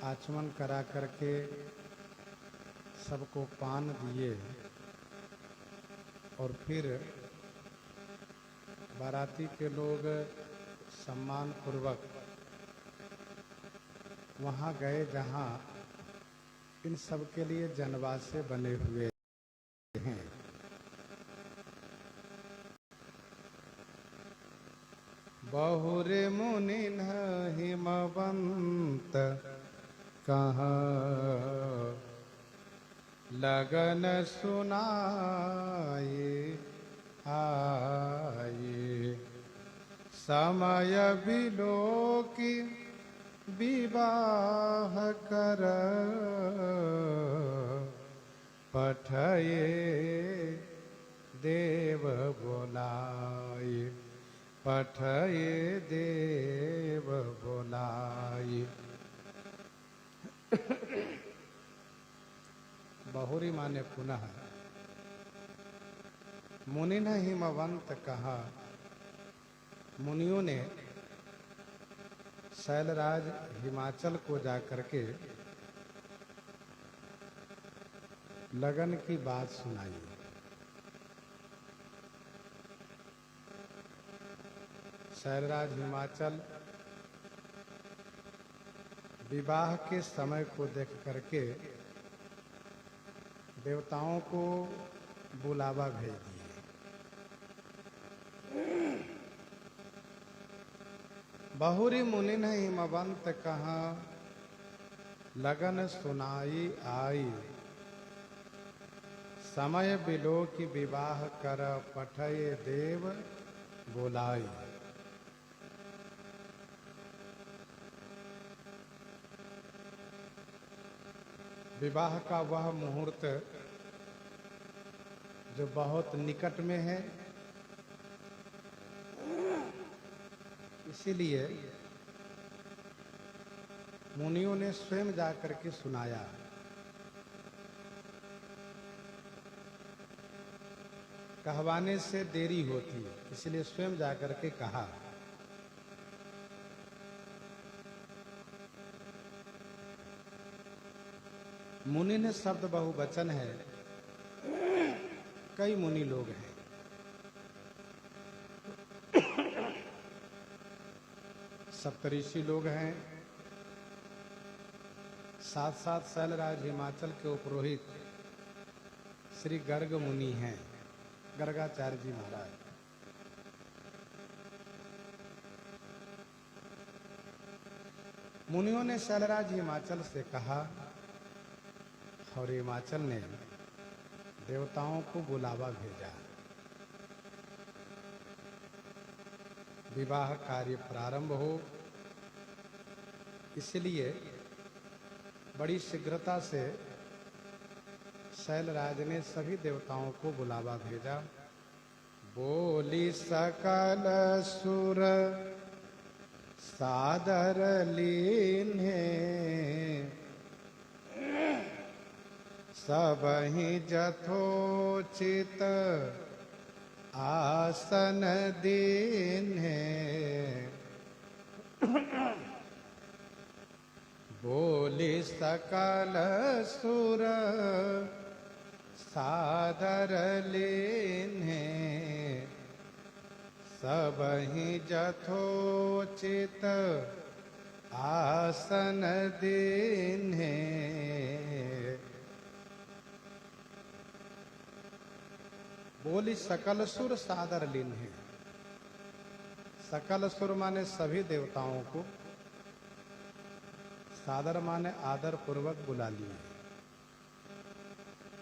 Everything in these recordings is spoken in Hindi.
आचमन करा करके सबको पान दिए और फिर बाराती के लोग सम्मान पूर्वक वहाँ गए जहाँ इन सब के लिए जनवासे बने हुए हैं। बहुरे मुनि हिमवंत कहाँ लगन सुनाए आए। समय बिलोकी विवाह कर पठये देव बोलाए। पठये देव बोलाए। बहुरी माने पुनः मुनि न हिमवंत कहा। मुनियों ने शैलराज हिमाचल को जाकर के लगन की बात सुनाई। शैलराज हिमाचल विवाह के समय को देख करके देवताओं को बुलावा भेज दिए। बहुरी मुनि न हिमवंत कहाँ लगन सुनाई आई। समय बिलो की विवाह कर पठये देव बोलाई। विवाह का वह मुहूर्त जो बहुत निकट में है, इसीलिए मुनियों ने स्वयं जाकर के सुनाया। कहवाने से देरी होती है, इसलिए स्वयं जाकर के कहा। मुनि ने शब्द बहुवचन है, कई मुनि लोग हैं। सप्तऋषि लोग हैं, साथ साथ शैलराज हिमाचल के उपरोहित श्री गर्ग मुनि हैं, गर्गाचार्य जी महाराज। मुनियों ने शैलराज हिमाचल से कहा और हिमाचल ने देवताओं को बुलावा भेजा। विवाह कार्य प्रारंभ हो, इसलिए बड़ी शीघ्रता से शैलराज ने सभी देवताओं को बुलावा भेजा। बोली सकल सुर सादर लीन्हे। सबहि जथोचित आसन दीन्हे। बोली सकल सुर सादर लीन्हे। सबहि जथोचित आसन दीन्हे। बोली सकल सुर सादर लीन्हे। सकल सुर माने सभी देवताओं को, सादर माने आदर पूर्वक बुला लिए,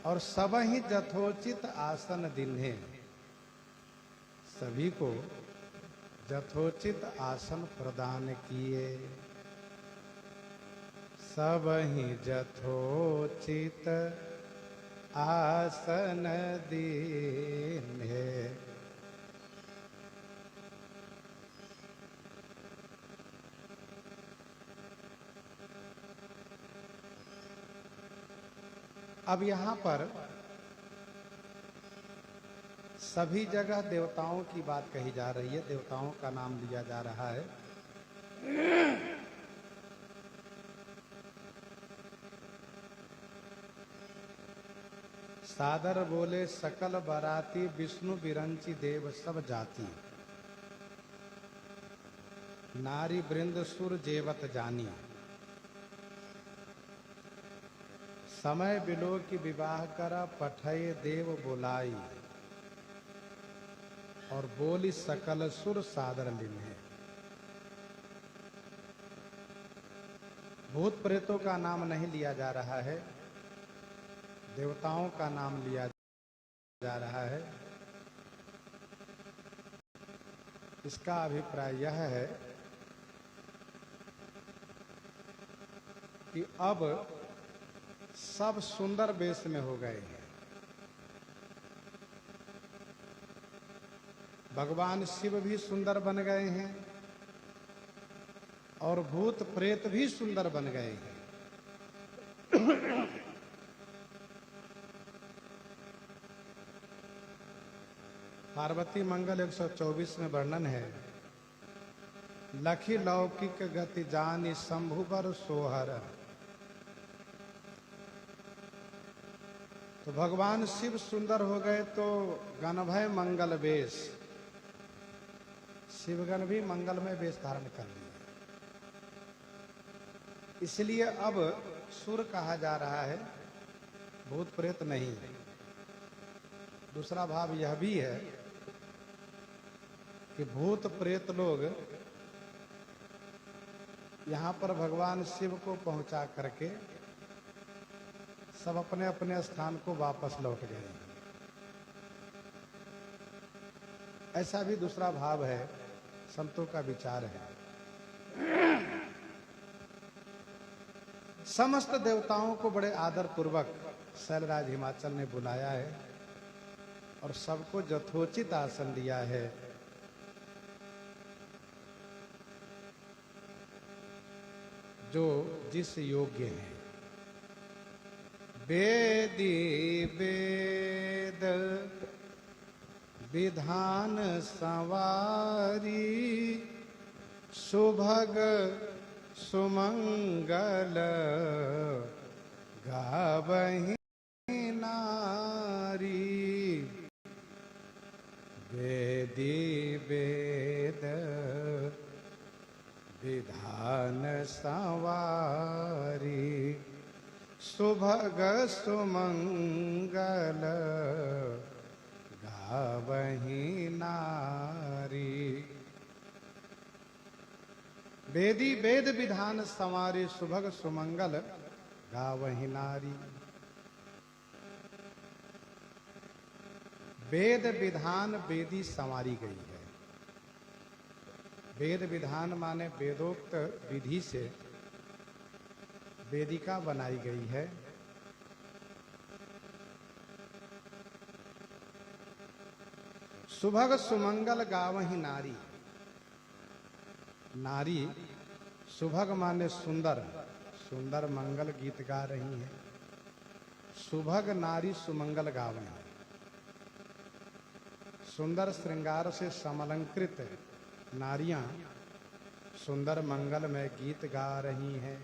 और सबहि जथोचित आसन दीन्हे। सभी को यथोचित आसन प्रदान किए। सबहि यथोचित आसन दीन्हे। अब यहाँ पर सभी जगह देवताओं की बात कही जा रही है, देवताओं का नाम लिया जा रहा है। सादर बोले सकल बराती, विष्णु बिरंची देव सब जाति। नारी वृंद सुर जेवत जानी। समय बिलो की विवाह करा, पठय देव बुलाई। और बोली सकल सुर सादर लिन्हे। भूत प्रेतों का नाम नहीं लिया जा रहा है, देवताओं का नाम लिया जा रहा है। इसका अभिप्राय यह है कि अब सब सुंदर वेश में हो गए हैं। भगवान शिव भी सुंदर बन गए हैं और भूत प्रेत भी सुंदर बन गए हैं। पार्वती मंगल 124 में वर्णन है, लखी लौकिक गति जानी शंभुवर सोहर। तो भगवान शिव सुंदर हो गए तो गणभय मंगल वेश, शिवगण भी मंगलमय वेश धारण कर लिए। इसलिए अब सुर कहा जा रहा है, भूत प्रेत नहीं। दूसरा भाव यह भी है कि भूत प्रेत लोग यहाँ पर भगवान शिव को पहुंचा करके सब अपने अपने स्थान को वापस लौट गए। ऐसा भी दूसरा भाव है, संतों का विचार है। समस्त देवताओं को बड़े आदर पूर्वक शैलराज हिमाचल ने बुलाया है और सबको यथोचित आसन दिया है। जो जिस योग्य है। वेदी वेद विधान संवारी, सुभग सुमंगल गावहीं नारी। वेदी वेद विधान संवारी, सुभग सुमंगल गावहीं नारी। वेदी वेद विधान संवारी, सुभग सुमंगल गावहीं नारी। वेद विधान वेदी संवारी गई है। वेद विधान माने वेदोक्त विधि से वेदिका बनाई गई है। सुभग सुमंगल गावहीं नारी। नारी सुभग माने सुंदर, सुंदर मंगल गीत गा रही हैं। सुभग नारी सुमंगल गावहीं, सुंदर श्रृंगार से समलंकृत नारियां सुंदर मंगल में गीत गा रही हैं।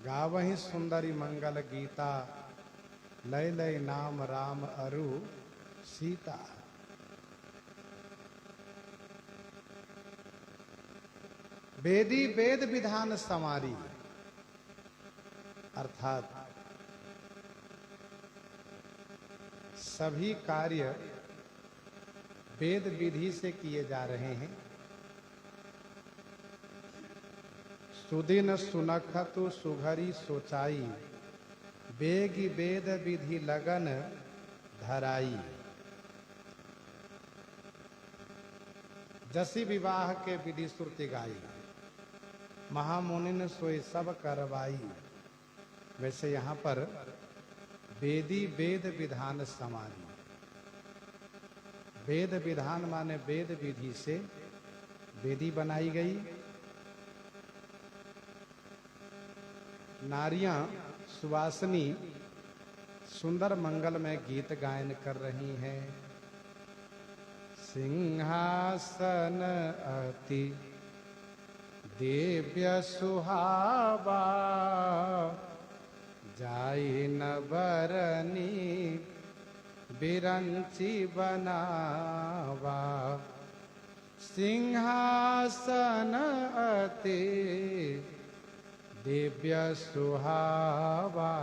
गावहीं सुंदरी मंगल गीता, लय लय नाम राम अरु सीता। वेदी वेद विधान संवारी, अर्थात सभी कार्य वेद विधि से किए जा रहे हैं। सुदिन सुनखतु सुघरी सोचाई, बेगी वेद विधि लगन धराई। जसी विवाह के विधि श्रुति गाई, महामुनि सोई सब करवाई। वैसे यहाँ पर वेदी वेद विधान संवारी। वेद विधान माने वेद विधि से वेदी बनाई गई। नारियां सुवासिनी सुंदर मंगल में गीत गायन कर रही हैं। सिंहासन अति दिव्य सुहावा, जाई न बरनी बिरंची बनावा, सिंहासन अति दिव्य सुहावा,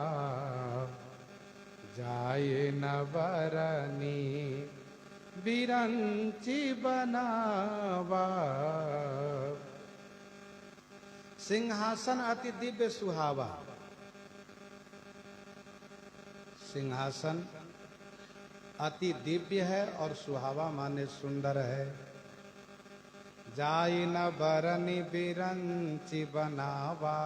जाई न बरनी बिरंची बनावा। सिंहासन अति दिव्य सुहावा, सिंहासन अति दिव्य है और सुहावा माने सुंदर है। जाई न बरनी बिरंची बनावा,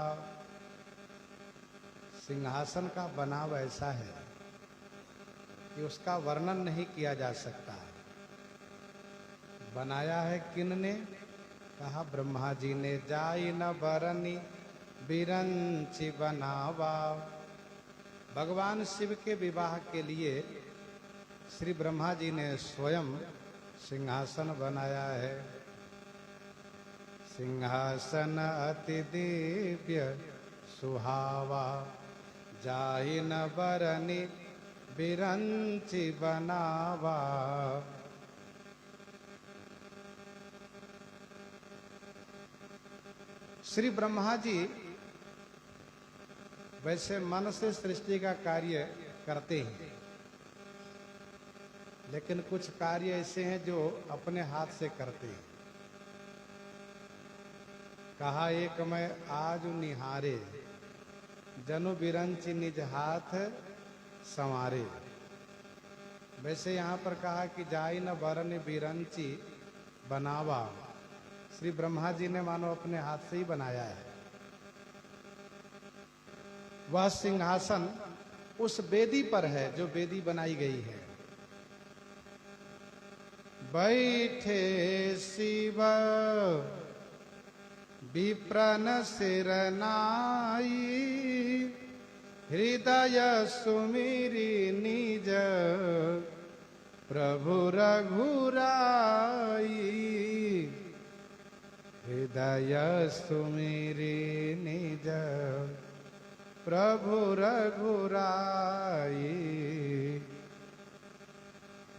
सिंहासन का बनाव ऐसा है कि उसका वर्णन नहीं किया जा सकता। बनाया है किनने? कहा ब्रह्मा जी ने। जाई न बरनी बिरंची बनावा, भगवान शिव के विवाह के लिए श्री ब्रह्मा जी ने स्वयं सिंहासन बनाया है। सिंहासन अति दिव्य सुहावा, जाहि न बरनी बिरंची बनावा। श्री ब्रह्मा जी वैसे मन से सृष्टि का कार्य करते हैं, लेकिन कुछ कार्य ऐसे हैं जो अपने हाथ से करते हैं। कहा एक मैं आज निहारे, जनु बिरंची निज हाथ संवारे। वैसे यहाँ पर कहा कि जाई न बरन बिरंची बनावा, श्री ब्रह्मा जी ने मानो अपने हाथ से ही बनाया है। वह सिंहासन उस वेदी पर है जो वेदी बनाई गई है। बैठे शिव विप्रन सिर नाई, हृदय सुमिरी निज प्रभु रघुराई। हृदय सुमिरी निज प्रभु रघुराई।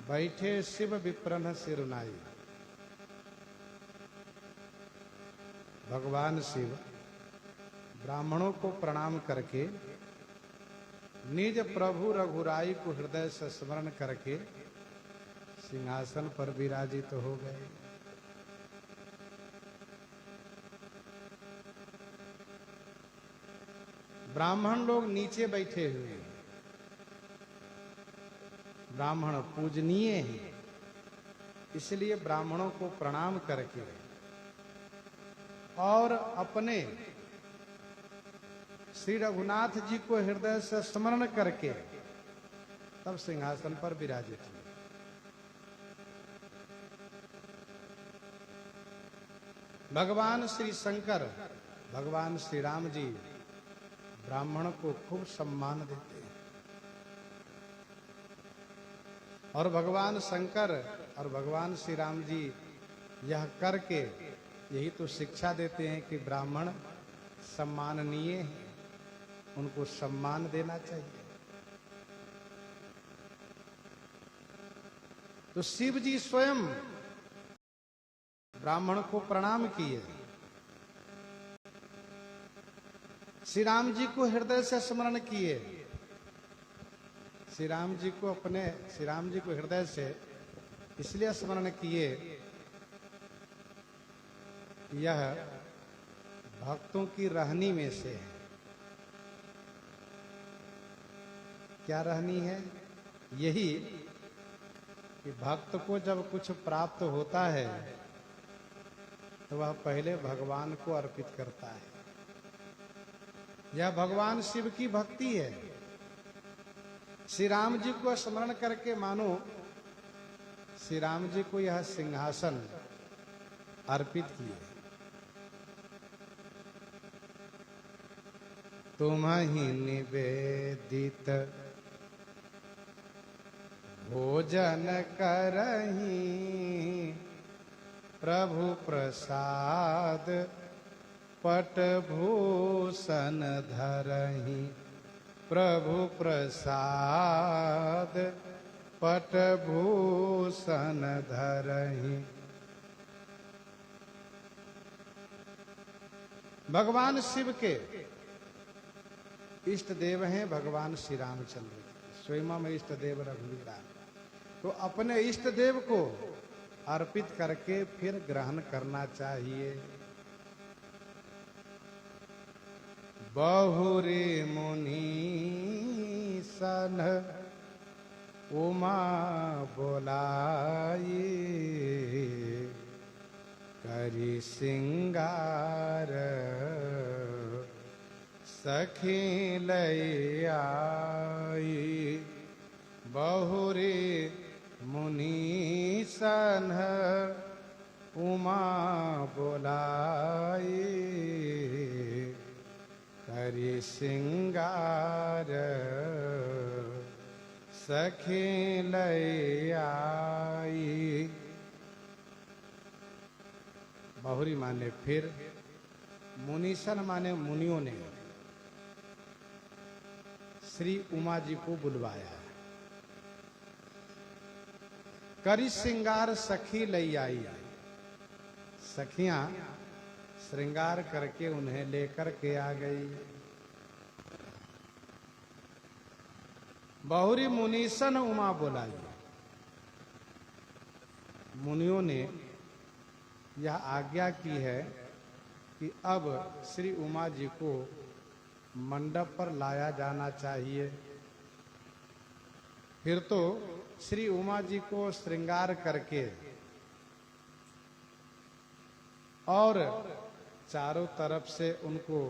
बैठे शिव विप्रन सिरुनाई, भगवान शिव ब्राह्मणों को प्रणाम करके निज प्रभु रघुराई को हृदय से स्मरण करके सिंहासन पर विराजित हो गए। ब्राह्मण लोग नीचे बैठे हुए। ब्राह्मण पूजनीय हैं, इसलिए ब्राह्मणों को प्रणाम करके और अपने श्री रघुनाथ जी को हृदय से स्मरण करके तब सिंहासन पर विराजित हुए। भगवान श्री शंकर, भगवान श्री राम जी ब्राह्मण को खूब सम्मान देते हैं, और भगवान शंकर और भगवान श्री राम जी यह करके यही तो शिक्षा देते हैं कि ब्राह्मण सम्माननीय हैं, उनको सम्मान देना चाहिए। तो शिव जी स्वयं ब्राह्मण को प्रणाम किए, श्री राम जी को हृदय से स्मरण किए। श्री राम जी को हृदय से इसलिए स्मरण किए, यह भक्तों की रहनी में से है। क्या रहनी है? यही कि भक्त को जब कुछ प्राप्त होता है तो वह पहले भगवान को अर्पित करता है। यह भगवान शिव की भक्ति है। श्री राम जी को स्मरण करके मानो श्री राम जी को यह सिंहासन अर्पित किए। तुम्हि निवेदित भोजन करहि, प्रभु प्रसाद पट भूषण धरहि, प्रभु प्रसाद पटभूषण धरहि। भगवान शिव के इष्ट देव हैं भगवान श्री रामचंद्र, स्वयं इष्ट देव रघुवीरा। तो अपने इष्ट देव को अर्पित करके फिर ग्रहण करना चाहिए। बहुरी मुनि सन उमा बोलाई, करी सिंगार सखी लई आई। बहुरी मुनि सन उमा बोलाई, करी सिंगार सखी लई आई। बहुरी माने फिर, मुनिसन माने मुनियों ने श्री उमा जी को बुलवाया। करी श्रृंगार सखी लई आई, सखियां श्रृंगार करके उन्हें लेकर के आ गई। बहुरी मुनीसन उमा बोलाई, मुनियों ने यह आज्ञा की है कि अब श्री उमा जी को मंडप पर लाया जाना चाहिए। फिर तो श्री उमा जी को श्रृंगार करके और चारों तरफ से उनको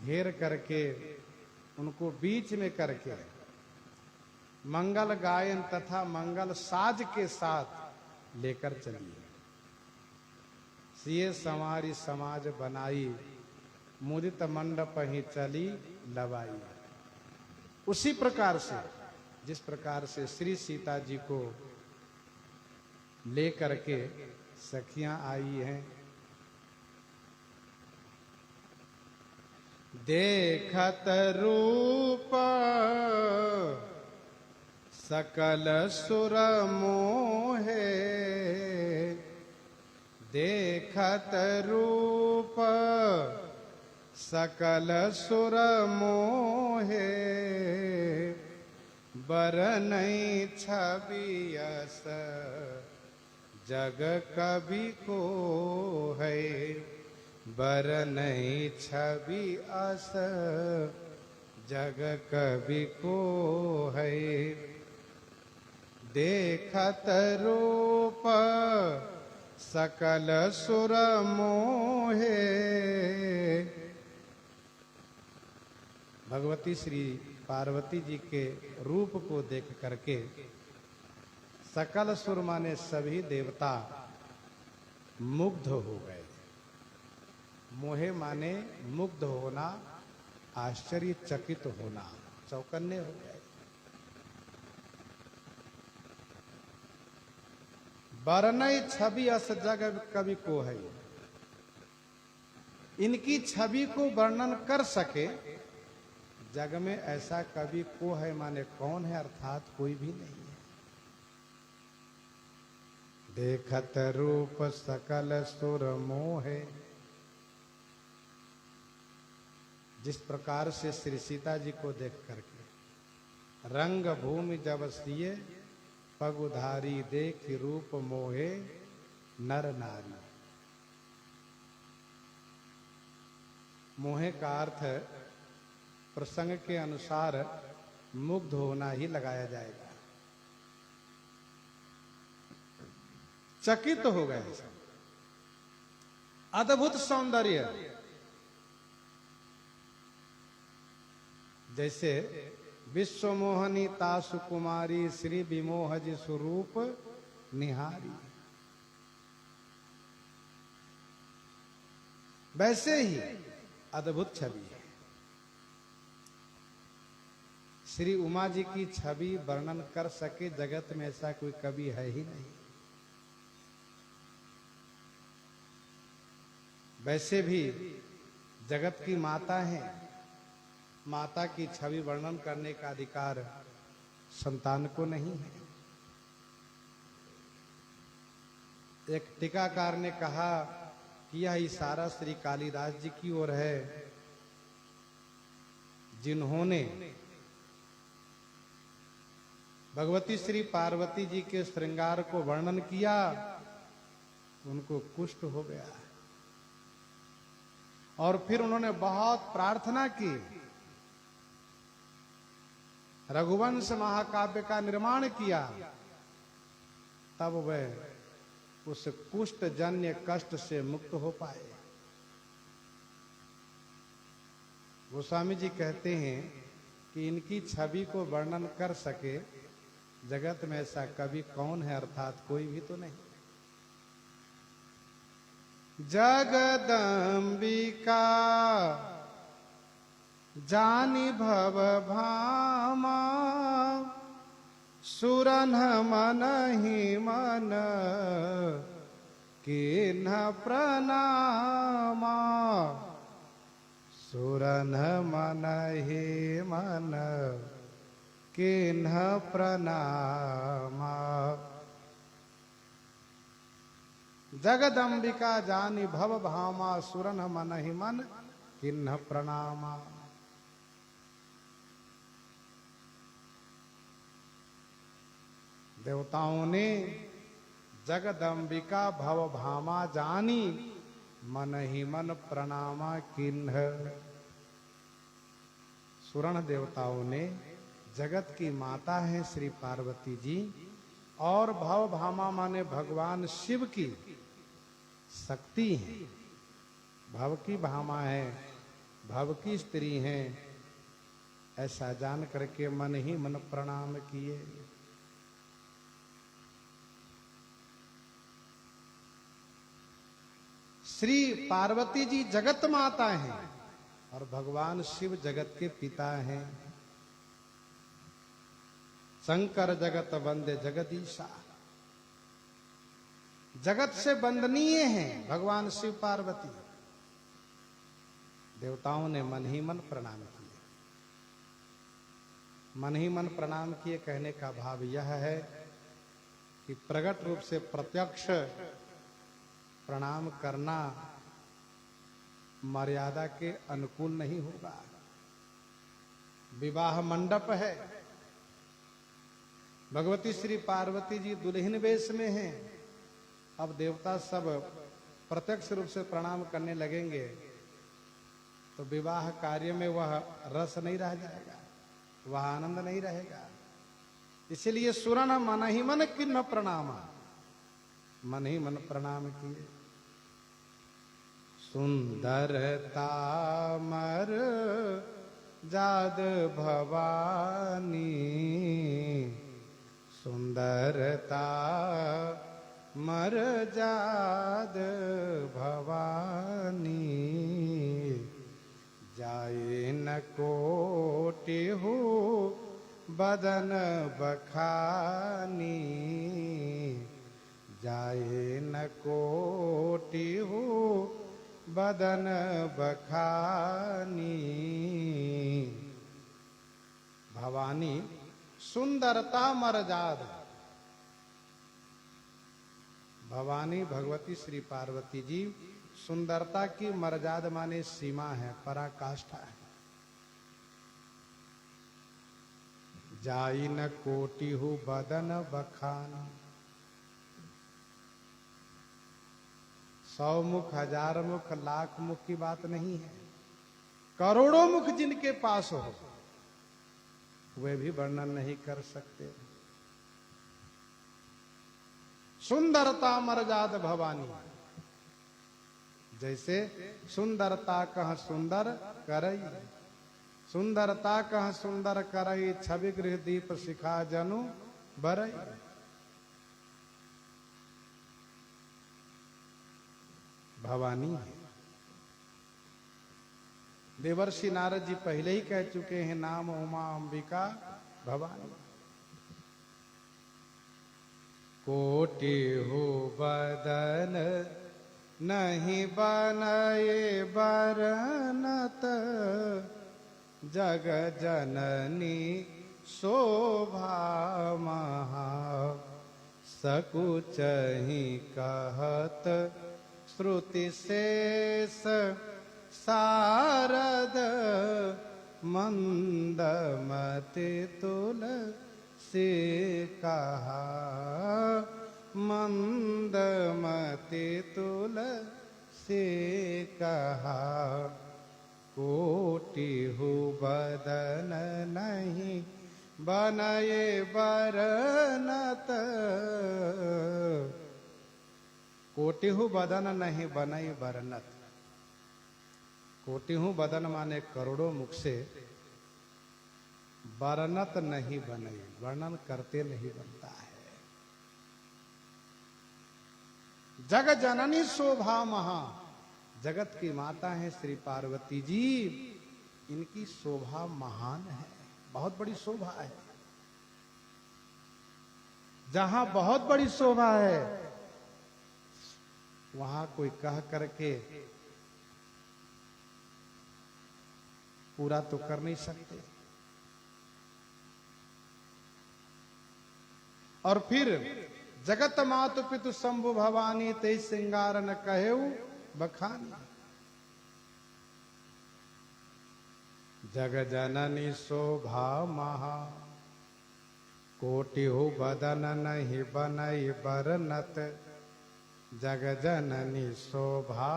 घेर करके, उनको बीच में करके मंगल गायन तथा मंगल साज के साथ लेकर चलिए। सिए समारी समाज बनाई, मुदित मंडप ही चली लवाई। उसी प्रकार से, जिस प्रकार से श्री सीता जी को लेकर के सखियां आई हैं। देखत रूप सकल सुर मोहे, देखत रूप सकल सुर मोहे, बरनई छवि अस जग कवि को है, बरनई छवि अस जग कवि को है। देखत रूप सकल सुर मोहे। भगवती श्री पार्वती जी के रूप को देख करके सकल सुर माने सभी देवता मुग्ध हो गए। मोहे माने मुग्ध होना, आश्चर्यचकित होना, चौकन्ने हो गए। बरनई छवि अस जग कवि को है, इनकी छवि को वर्णन कर सके जग में ऐसा कवि को है, माने कौन है, अर्थात कोई भी नहीं है। देखत रूप सकल सुर मोहे। जिस प्रकार से श्री सीता जी को देख करके रंग भूमि जब सिए, पग उधारी देख रूप मोहे नर नारी। मोहे का अर्थ प्रसंग के अनुसार मुग्ध होना ही लगाया जाएगा। चकित हो गए, अद्भुत सौंदर्य। जैसे विश्व मोहनी तासु कुमारी, श्री विमोह जी स्वरूप निहारी। वैसे ही अद्भुत छवि है। श्री उमा जी की छवि वर्णन कर सके जगत में ऐसा कोई कवि है ही नहीं। वैसे भी जगत की माता हैं, माता की छवि वर्णन करने का अधिकार संतान को नहीं है। एक टीकाकार ने कहा कि यह इशारा श्री कालिदास जी की ओर है, जिन्होंने भगवती श्री पार्वती जी के श्रृंगार को वर्णन किया, उनको कुष्ठ हो गया और फिर उन्होंने बहुत प्रार्थना की। रघुवंश महाकाव्य का निर्माण किया, तब वह उस कुष्ठ जन्य कष्ट से मुक्त हो पाए। गोस्वामी जी कहते हैं कि इनकी छवि को वर्णन कर सके जगत में ऐसा कवि कौन है, अर्थात कोई भी तो नहीं। जगदम्बिका जानी भव भामा, सुरन मन ही मन किन्ह प्रणामा, सुरन मन ही मन किन्ह प्रणामा। जगदम्बिका जानी भव भामा, सुरन मन ही मन किन्ह प्रणामा। देवताओं ने जगदम्बिका भव भामा जानी, मन ही मन प्रणामा किन्ह। सुरण देवताओं ने जगत की माता है श्री पार्वती जी, और भव भामा माने भगवान शिव की शक्ति है। भव की भामा है, भव की स्त्री है, ऐसा जान करके मन ही मन प्रणाम किए। श्री पार्वती जी जगत माता हैं और भगवान शिव जगत के पिता हैं। शंकर जगत वंदे जगदीशा, जगत से वंदनीय हैं भगवान शिव पार्वती। देवताओं ने मन ही मन प्रणाम किए। मन ही मन प्रणाम किए कहने का भाव यह है कि प्रकट रूप से प्रत्यक्ष प्रणाम करना मर्यादा के अनुकूल नहीं होगा। विवाह मंडप है, भगवती श्री पार्वती जी दुल्हन वेश में हैं। अब देवता सब प्रत्यक्ष रूप से प्रणाम करने लगेंगे तो विवाह कार्य में वह रस नहीं रह जाएगा, वह आनंद नहीं रहेगा। इसलिए सुरन मन ही मन किन्ह प्रणामा, मन ही मन प्रणाम किए। सुंदरता मर जाद भवानी, सुंदरता मर जाद भवानी, जाए न कोटि हो बदन बखानी, जाए न कोटि हो बदन बखानी। भवानी सुंदरता मर्याद, भवानी भगवती श्री पार्वती जी सुंदरता की मर्याद माने सीमा है, पराकाष्ठा है। जाई न कोटि हो बदन बखानी। 100 मुख, 1000 मुख, लाख मुख की बात नहीं है, करोड़ों मुख जिनके पास हो वे भी वर्णन नहीं कर सकते। सुंदरता मर्याद भवानी, जैसे सुंदरता कह सुंदर करई, सुंदरता कह सुंदर करई, छवि गृह दीप शिखा जनु बरई। भवानी है। देवर्षि नारद जी पहले ही कह चुके हैं, नाम उमा अंबिका भवानी। कोटि हो बदन नहीं बनए बरनत, जग जननी शोभा महा सकुच ही कहत श्रुति शेष सारद मंदमति तुलसी कहा मंदमति तुलसी कहा कोटि हु बदन नहीं बनये बरनत कोटि हु बदन नहीं बनई बरनत। कोटि हूं बदन माने करोड़ों मुख से, बरनत नहीं बनई, वर्णन करते नहीं बनता है। जग जननी शोभा महा, जगत की माता है श्री पार्वती जी, इनकी शोभा महान है, बहुत बड़ी शोभा है। जहां बहुत बड़ी शोभा है वहां कोई कह करके पूरा तो कर नहीं सकते। और फिर जगत मातु पितु शंभु भवानी ते श्रृंगार न कहेऊ बखानी। जग जननी शोभा महा कोटि हो बदन नहीं बनई बरनत। जग जननी शोभा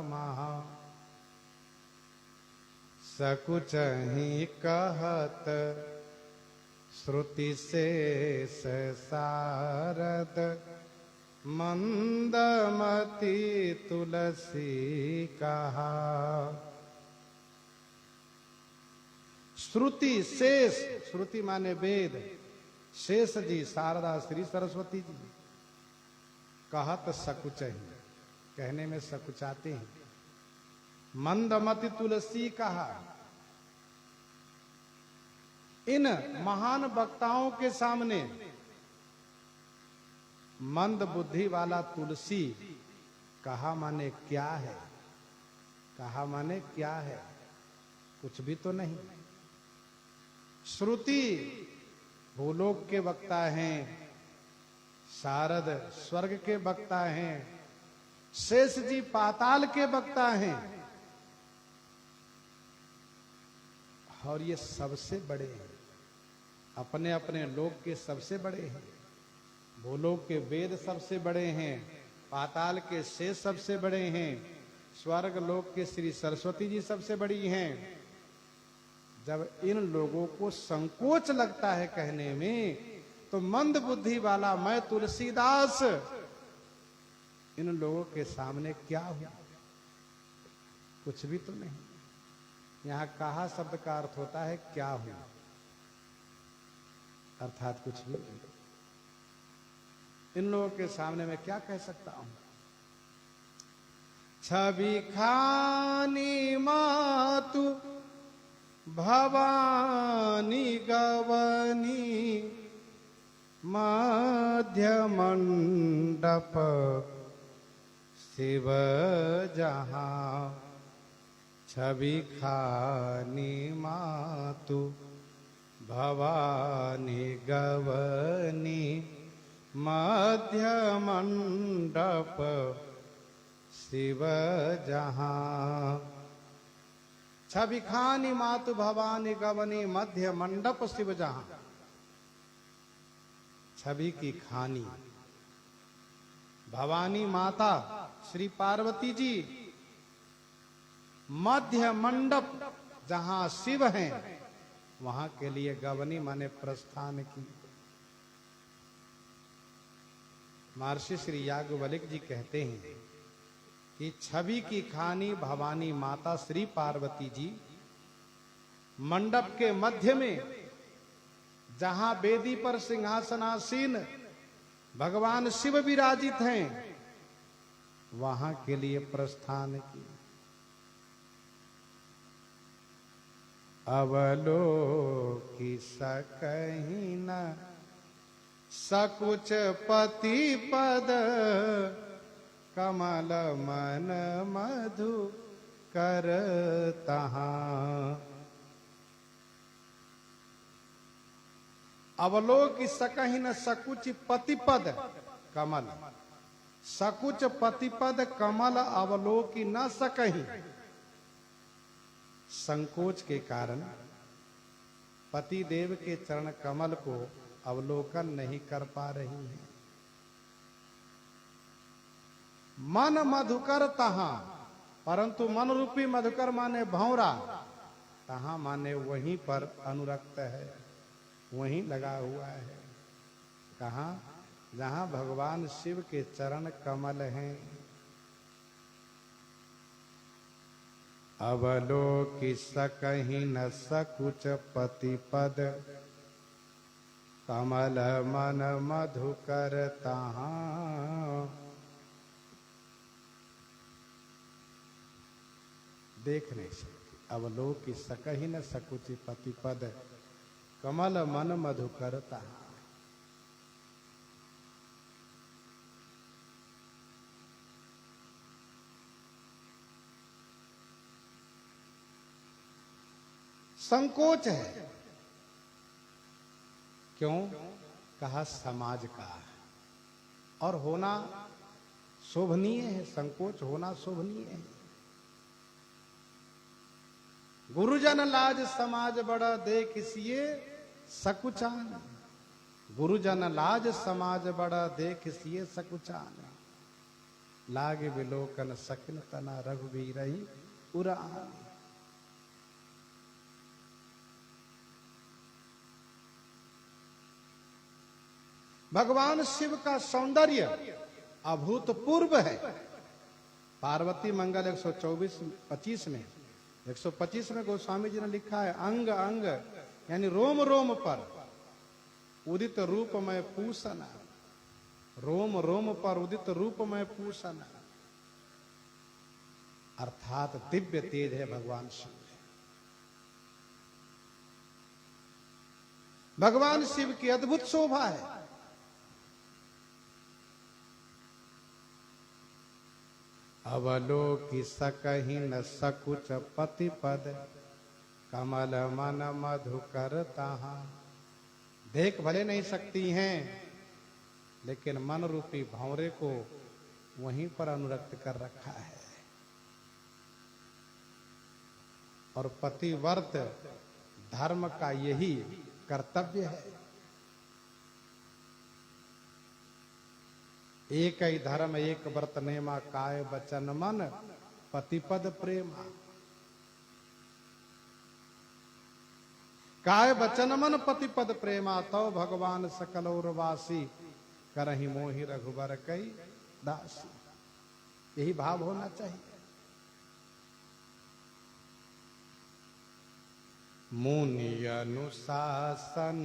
महा सकुच ही कहत श्रुति शेष सारद मंदमति तुलसी कहा। श्रुति शेष, श्रुति माने वेद, शेष जी शारदा श्री सरस्वती जी कहत सकुच ही, कहने में सकुचाते हैं। मंदमति तुलसी कहा। इन महान वक्ताओं के सामने मंद बुद्धि वाला तुलसी कहा माने क्या है, कहा माने क्या है, कुछ भी तो नहीं। श्रुति भूलोक के वक्ता हैं, शारद स्वर्ग के वक्ता हैं, शेष जी पाताल के वक्ता हैं, और ये सबसे बड़े हैं, अपने अपने लोक के सबसे बड़े हैं। भूलोक के वेद सबसे बड़े हैं, पाताल के शेष सबसे बड़े हैं, स्वर्ग लोक के श्री सरस्वती जी सबसे बड़ी हैं। जब इन लोगों को संकोच लगता है कहने में, तो मंद बुद्धि वाला मैं तुलसीदास इन लोगों के सामने क्या हुआ, कुछ भी तो नहीं। यहां कहा शब्द का अर्थ होता है क्या हुआ, अर्थात कुछ भी नहीं। इन लोगों के सामने मैं क्या कह सकता हूं। छवि खानी मातु भवानी गवनी मध्य मंडप शिव जहां। छवि खानी मातु भवानी गवनी मध्य मंडप शिव जहां। छवि खानी मातु भवानी गवनी मध्य मंडप शिव जहां। छवि की खानी भवानी माता श्री पार्वती जी, मध्य मंडप जहां शिव हैं, वहां के लिए गवनी माने प्रस्थान की। महर्षि श्री याज्ञवल्क्य जी कहते हैं कि छवि की खानी भवानी माता श्री पार्वती जी मंडप के मध्य में, जहां वेदी पर सिंहासनासीन भगवान शिव विराजित हैं, वहां के लिए प्रस्थान की। अवलोकि सकहि न सकुच पति पद कमल मन मधु कर तहां। अवलोक सकहि न सकुच पतिपद कमल, सकुच पतिपद कमल अवलोकी न सकहि। संकोच के कारण पति देव के चरण कमल को अवलोकन नहीं कर पा रही हैं। मन मधुकर तहां, परंतु मन रूपी मधुकर माने भौरा, तहां माने वहीं पर अनुरक्त है, वहीं लगा हुआ है। कहां? जहां भगवान शिव के चरण कमल हैं। अवलोकि सकहि न सकुच पतिपद कमल मन मधुकर तहां। देख नहीं सकती। अवलोकि सकहि न सकुच पतिपद कमल मन मधुकर तहां। संकोच है। क्यों? कहा समाज का, और होना शोभनीय है, संकोच होना शोभनीय है। गुरुजन लाज समाज बड़ा देखिए सकुचान, गुरुजन लाज समाज बड़ा देखिए सकुचान। लागे विलोकन सकिन तना रघुवीरहि उरान। भगवान शिव का सौंदर्य अभूतपूर्व है। पार्वती मंगल 124-25 में 125 में गोस्वामी जी ने लिखा है, अंग अंग यानी रोम रोम पर उदित रूपमय पूषण, रोम रोम पर उदित रूपमय पूषण, अर्थात दिव्य तेज है भगवान शिव। भगवान शिव की अद्भुत शोभा है। अवलोकि सकहि न सकुच पतिपद कमल मन मधुकर तहां। देख भले नहीं सकती हैं, लेकिन मन रूपी भंवरे को वहीं पर अनुरक्त कर रखा है। और पतिव्रत धर्म का यही कर्तव्य है। एक ही धर्म एक व्रत नेमा, काय वचन मन पतिपद प्रेमा। काय वचन मन पतिपद प्रेमा, तो भगवान सकल उर्वासी करहि मोहि रघुबर कई दासी। यही भाव होना चाहिए। मुनि अनुशासन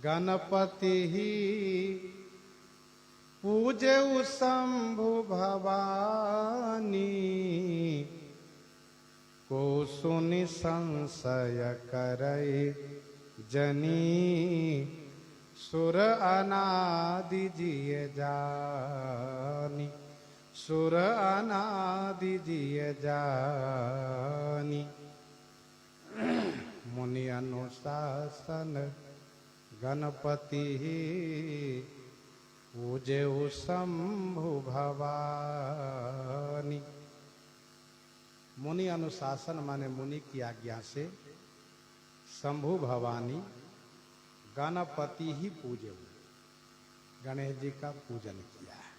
गणपति ही पूजे शंभु भवानी। को सुनि संशय करई जनी, सुर अनादि जिय जानी, सुर अनादि जिय जानी। मुनि अनुशासन गणपति पूजे शंभु भवानी। मुनि अनुशासन माने मुनि की आज्ञा से शंभु भवानी गणपति ही पूजे, गणेश जी का पूजन किया है।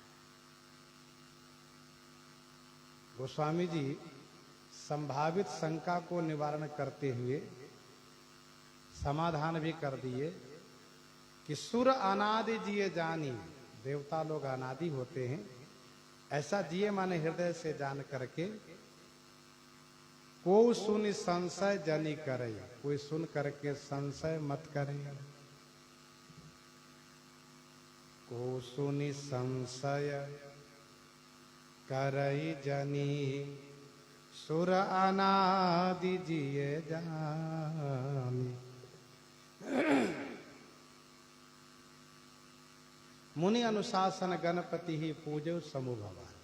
गोस्वामी जी संभावित शंका को निवारण करते हुए समाधान भी कर दिए कि सुर अनादि जिए जानी, देवता लोग अनादि होते हैं। ऐसा जिए माने हृदय से जान करके, को सुन संशय जनी करे, कोई सुन करके संशय मत करे। को सुनि संशय करई जनी, सुर अनादि जिए जानी। मुनि अनुशासन गणपति ही पूजो समूह भवानी।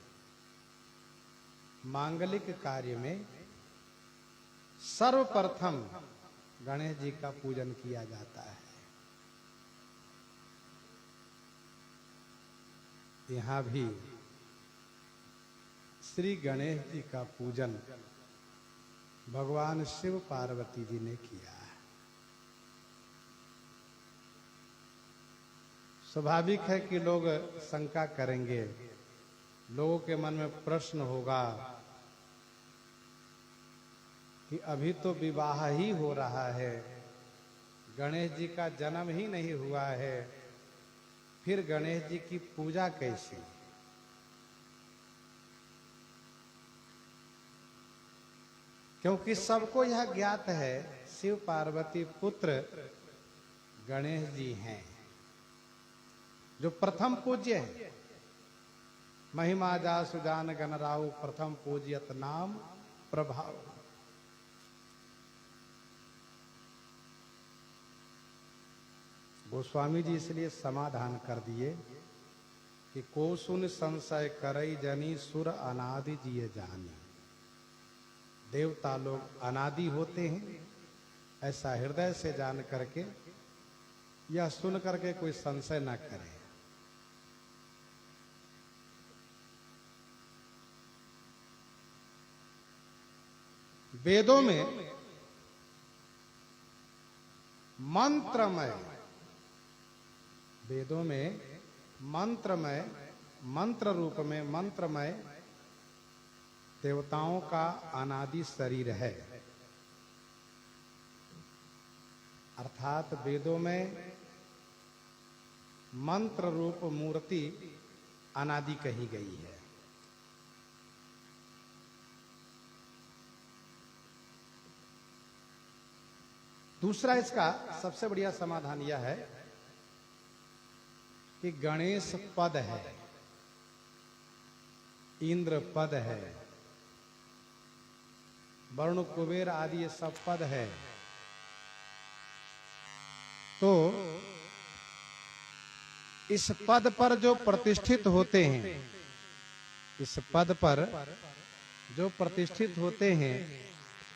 मांगलिक कार्य में सर्वप्रथम गणेश जी का पूजन किया जाता है। यहाँ भी श्री गणेश जी का पूजन भगवान शिव पार्वती जी ने किया है। स्वाभाविक है कि लोग शंका करेंगे, लोगों के मन में प्रश्न होगा कि अभी तो विवाह ही हो रहा है, गणेश जी का जन्म ही नहीं हुआ है, फिर गणेश जी की पूजा कैसी? क्योंकि सबको यह ज्ञात है शिव पार्वती पुत्र गणेश जी हैं, जो प्रथम पूज्य है। महिमा जा सुजान गणराउ प्रथम पूज्यत नाम प्रभाव। गोस्वामी जी इसलिए समाधान कर दिए कि को सुन संशय करई जनी सुर अनादि जिये जानी। देवता लोग अनादि होते हैं, ऐसा हृदय से जान करके यह सुन करके कोई संशय न करे। वेदों में मंत्रमय, वेदों में मंत्रमय, मंत्र रूप में मंत्रमय देवताओं का अनादि शरीर है। अर्थात वेदों में मंत्र रूप मूर्ति अनादि कही गई है। दूसरा इसका सबसे बढ़िया समाधान यह है कि गणेश पद है, इंद्र पद है, वरुण कुबेर आदि ये सब पद है। तो इस पद पर जो प्रतिष्ठित होते हैं, इस पद पर जो प्रतिष्ठित होते हैं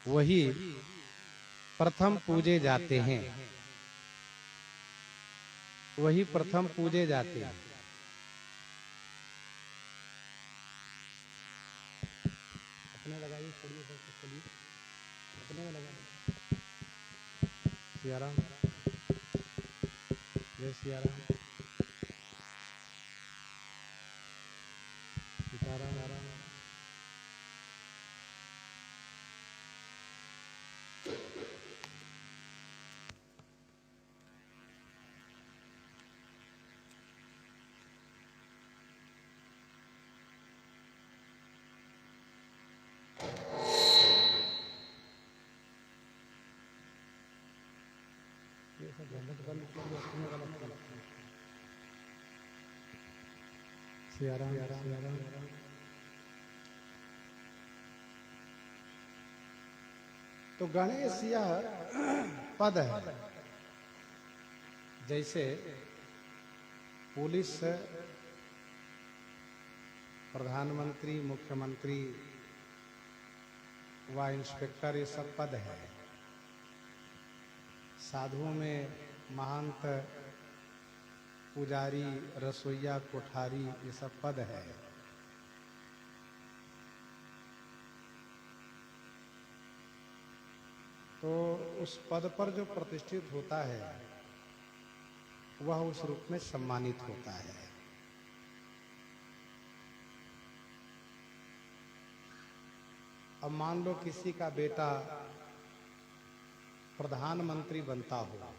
वही प्रथम पूजे जाते हैं, वही प्रथम पूजे जाते हैं। अपने लगाइए, छोड़िए चलिए, अपने में लगाइए। सियाराम, जय सियाराम, सीताराम। सियाराम, सियाराम। तो गणेश यह पद है। जैसे पुलिस, प्रधानमंत्री, मुख्यमंत्री व इंस्पेक्टर ये सब पद है। साधुओं में महंत, पुजारी, रसोइया, कोठारी ये सब पद है। तो उस पद पर जो प्रतिष्ठित होता है वह उस रूप में सम्मानित होता है। अब मान लो किसी का बेटा प्रधानमंत्री बनता हो,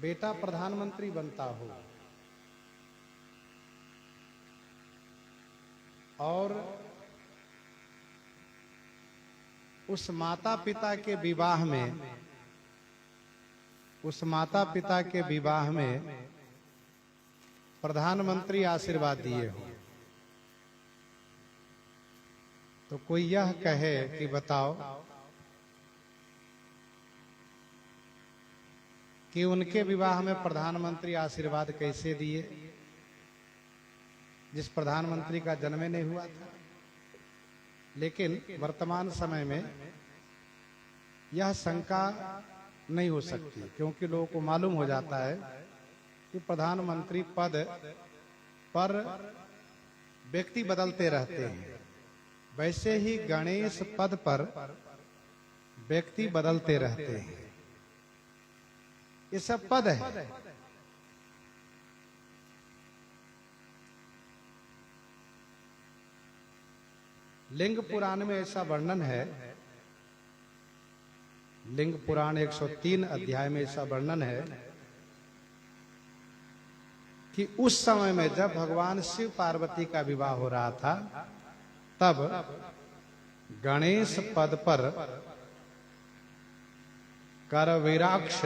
बेटा प्रधानमंत्री बनता हो और उस माता पिता के विवाह में, उस माता पिता के विवाह में प्रधानमंत्री आशीर्वाद दिए हो, तो कोई यह कहे कि बताओ कि उनके विवाह में प्रधानमंत्री आशीर्वाद कैसे दिए, जिस प्रधानमंत्री का जन्म नहीं हुआ था। लेकिन वर्तमान समय में यह शंका नहीं हो सकती, क्योंकि लोगों को मालूम हो जाता है कि प्रधानमंत्री पद पर व्यक्ति बदलते रहते हैं, वैसे ही गणेश पद पर व्यक्ति बदलते रहते हैं। ये सब पद है। लिंग पुराण में ऐसा वर्णन है, लिंग पुराण 103 अध्याय में ऐसा वर्णन है कि उस समय में जब भगवान शिव पार्वती का विवाह हो रहा था, तब गणेश पद पर करवीराक्ष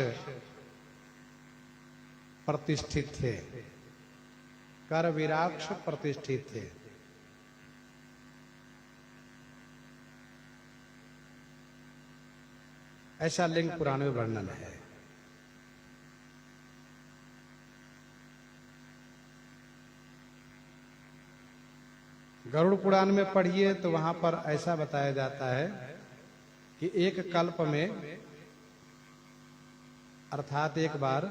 प्रतिष्ठित थे। करवीराक्ष प्रतिष्ठित थे। ऐसा लिंग पुराण में वर्णन है। गरुड़ पुराण में पढ़िए तो वहां पर ऐसा बताया जाता है कि एक कल्प में, अर्थात एक बार,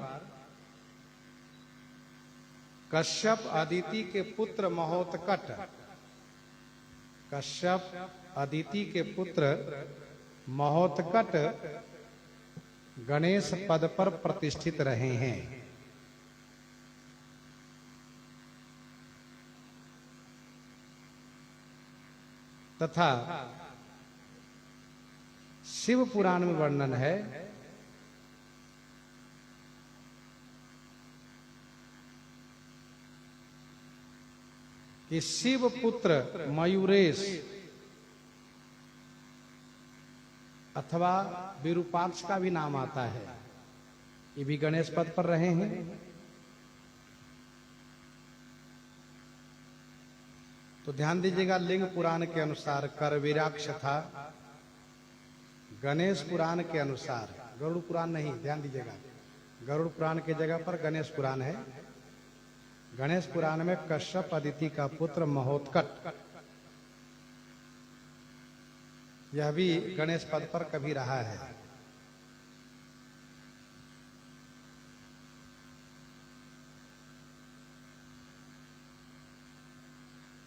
कश्यप अदिति के पुत्र महोत्कट, कश्यप अदिति के पुत्र महोत्कट गणेश पद पर प्रतिष्ठित रहे हैं। तथा शिव पुराण में वर्णन है कि शिव पुत्र मयूरेश अथवा विरूपाक्ष का भी नाम आता है, ये भी गणेश पद पर रहे हैं। तो ध्यान दीजिएगा, लिंग पुराण के अनुसार करवीराक्ष था, गणेश पुराण के अनुसार, गरुड़ पुराण नहीं, ध्यान दीजिएगा, गरुड़ पुराण की जगह पर गणेश पुराण है। गणेश पुराण में कश्यप अदिति का पुत्र महोत्कट, यह भी गणेश पद पर कभी रहा है।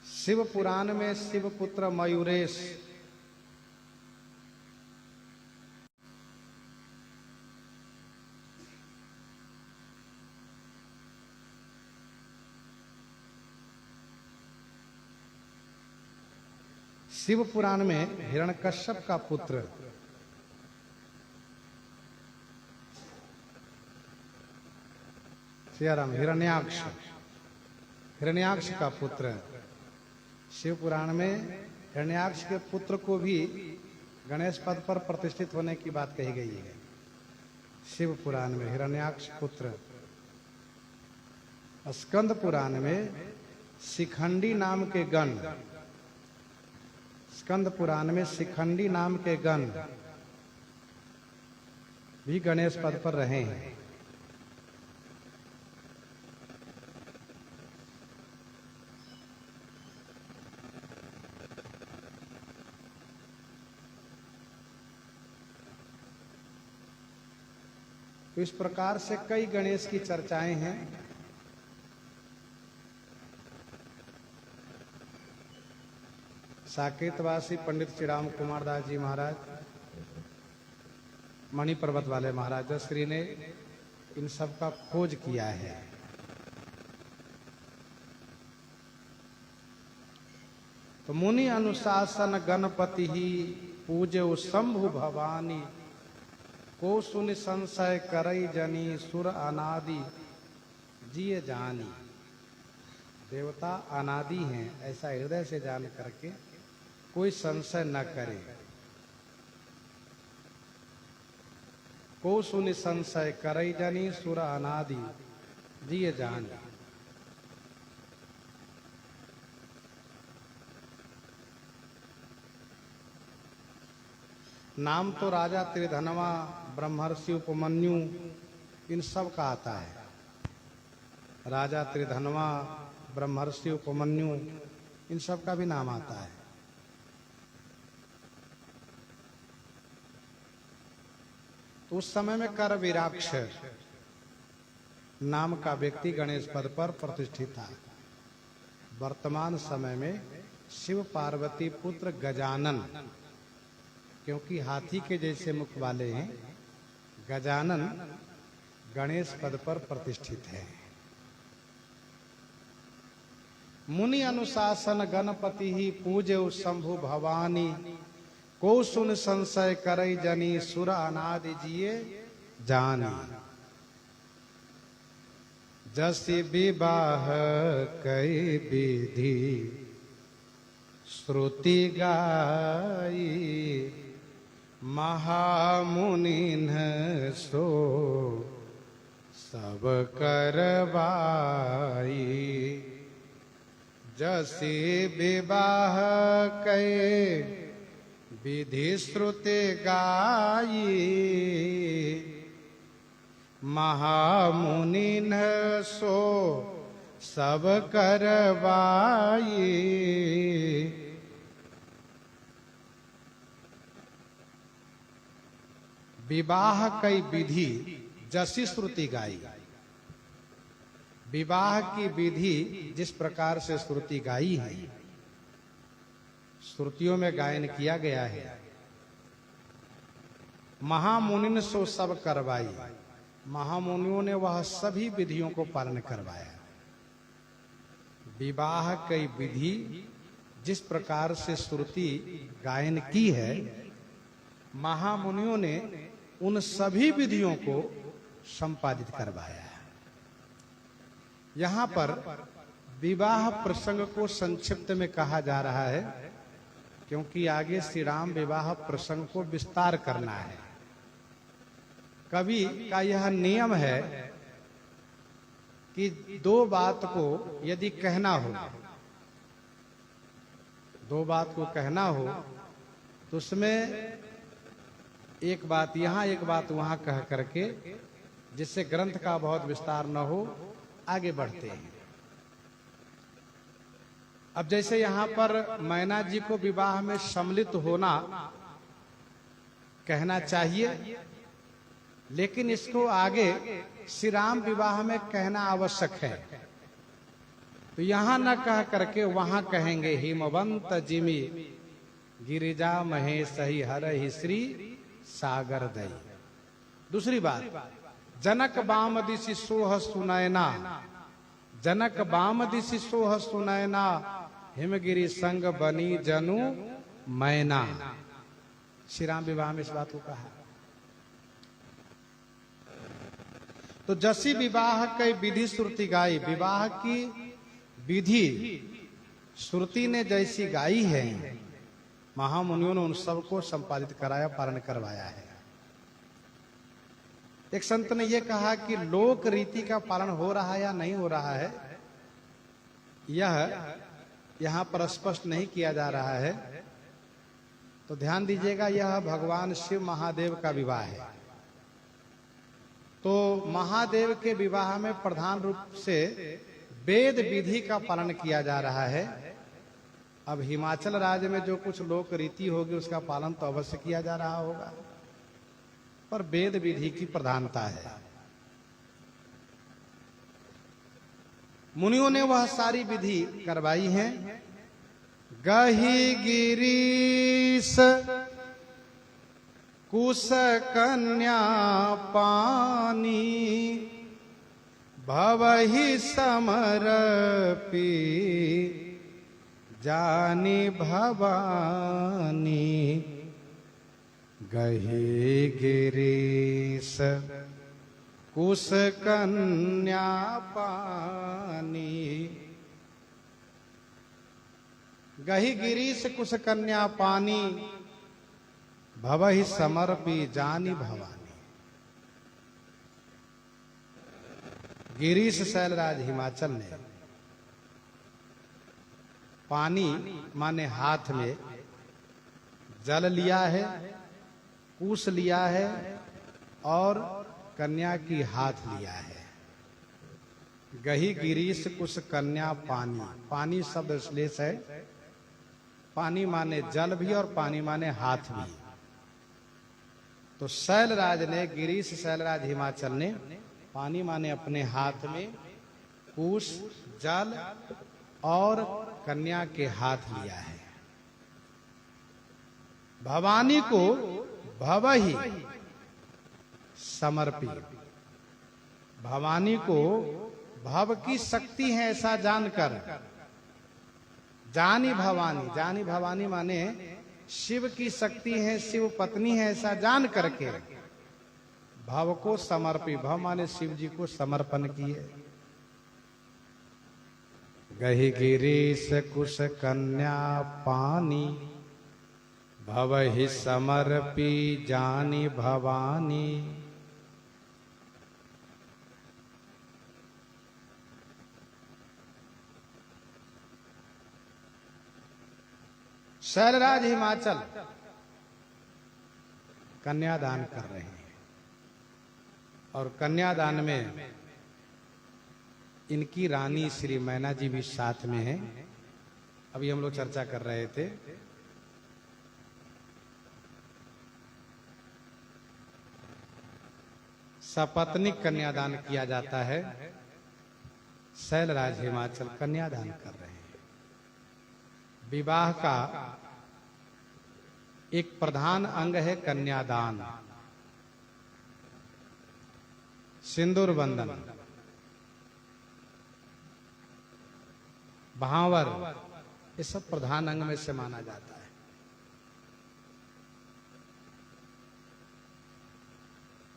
शिव पुराण में शिव पुत्र मयूरेश, शिव पुराण में हिरण्यकश्यप का पुत्र सियाराम हिरण्याक्ष, हिरण्याक्ष का पुत्र, शिव पुराण में हिरण्याक्ष के पुत्र को भी गणेश पद पर प्रतिष्ठित होने की बात कही गई है। शिव पुराण में हिरण्याक्ष पुत्र। स्कंद पुराण में शिखंडी नाम के गण, स्कंद पुराण में शिखंडी नाम के गण भी गणेश पद पर रहे हैं। तो इस प्रकार से कई गणेश की चर्चाएं हैं। साकेतवासी पंडित श्री राम कुमार दास जी महाराज, मणि पर्वत वाले महाराज श्री ने इन सब का खोज किया है। तो मुनि अनुशासन गणपति ही पूज्य शंभु भवानी, को सुनि संशय करई जनी सुर अनादि जिय जानी। देवता अनादि हैं ऐसा हृदय से जान करके कोई संशय न करे। को सुनि संशय करई जनी सुर अनादि जिय जानी। नाम तो राजा त्रिधनवा, ब्रह्मर्षि उपमन्यु, इन सब का आता है। राजा त्रिधनवा, ब्रह्मर्षि उपमन्यु, इन सब का भी नाम आता है। तो उस समय में कर वीराक्ष नाम का व्यक्ति गणेश पद पर प्रतिष्ठित था। वर्तमान समय में शिव पार्वती पुत्र गजानन, क्योंकि हाथी के जैसे मुख वाले हैं, गजानन गणेश पद पर प्रतिष्ठित है। मुनि अनुशासन गणपति ही पूजे शंभु भवानी, को सुन संशय करई जनी सुर अनादि जिये जानी। जसि विवाह कई विधि श्रुति गाई, महामुनि सो सब करवाई। जसि विवाह कई विधि श्रुति गाई, महामुनि सो सब करवाई। विवाह कई विधि जसी श्रुति गाई। विवाह की विधि जिस प्रकार से श्रुति गाई है, श्रुतियों में गायन किया गया है, महामुनि सो सब करवाई। महामुनियों ने वह सभी विधियों को पालन करवाया। विवाह की विधि जिस प्रकार से श्रुति गायन की है, महामुनियों ने उन सभी विधियों को संपादित करवाया है। यहां पर विवाह प्रसंग को संक्षिप्त में कहा जा रहा है, क्योंकि आगे श्री राम विवाह प्रसंग को विस्तार करना है। कवि का यह नियम है कि दो बात को यदि कहना हो, दो बात को कहना हो, तो उसमें एक बात यहां एक बात वहां कह करके, जिससे ग्रंथ का बहुत विस्तार न हो, आगे बढ़ते हैं। अब जैसे यहां पर मैना जी को विवाह में सम्मिलित होना कहना चाहिए, लेकिन इसको आगे श्री राम विवाह में कहना आवश्यक है। तो यहां न कह करके वहां कहेंगे, हिमवंत जिमि गिरिजा महेश ही हर ही श्री सागर दई। दूसरी बात, जनक बाम दिशि सोह सुनैना, जनक बाम दिशि सोह सुनैना, हिमगिरी संग बनी जनु मैना। श्री राम विवाह में इस बात को कहा। तो जसी विवाह कई विधि श्रुति गाई, विवाह की विधि श्रुति ने जैसी गाई है, महामुनियों ने उन सबको संपादित कराया, पालन करवाया है। एक संत ने यह कहा कि लोक रीति का पालन हो रहा है या नहीं हो रहा है, यह यहां पर स्पष्ट नहीं किया जा रहा है। तो ध्यान दीजिएगा, यह भगवान शिव महादेव का विवाह है। तो महादेव के विवाह में प्रधान रूप से वेद विधि का पालन किया जा रहा है। अब हिमाचल राज्य में जो कुछ लोक रीति होगी उसका पालन तो अवश्य किया जा रहा होगा, पर वेद विधि की प्रधानता है। मुनियों ने वह सारी विधि करवाई है। गही गिरीश कुश कन्या पानी, भवहि समरपी जानी भवानी। गही गिरीश कुश कन्या पानी, गही गिरीश कुश कन्या पानी, भवहि समर्पी जानी भवानी। गिरीश शैलराज हिमाचल ने पानी माने हाथ में जल लिया है, कुश लिया है और कन्या की हाथ लिया है। गही गिरीश कुश कन्या पानी, पानी शब्द श्लेष है। पानी माने जल भी और पानी माने हाथ भी। तो शैलराज ने, गिरीश शैलराज हिमाचल ने पानी माने अपने हाथ में, कुश, जल और कन्या के हाथ लिया है। भवानी को भव ही समर्पित, भवानी को भव की शक्ति है ऐसा जानकर, जानी भवानी माने शिव की शक्ति है, शिव पत्नी है ऐसा जान करके भव को समर्पित, भव माने शिव जी को समर्पण किए। गहि गिरीश कुश कन्या पानी, भव ही समर्पी जानी भवानी। शैलराज हिमाचल कन्यादान कर रहे हैं और कन्यादान में इनकी रानी श्री मैना जी भी साथ में है। अभी हम लोग चर्चा कर रहे थे, सपत्नीक कन्यादान किया जाता है। शैलराज हिमाचल कन्यादान कर रहे हैं। विवाह का एक प्रधान अंग है कन्यादान, सिंदूर बंधन, भांवर, ये सब प्रधान अंग में से माना जाता है।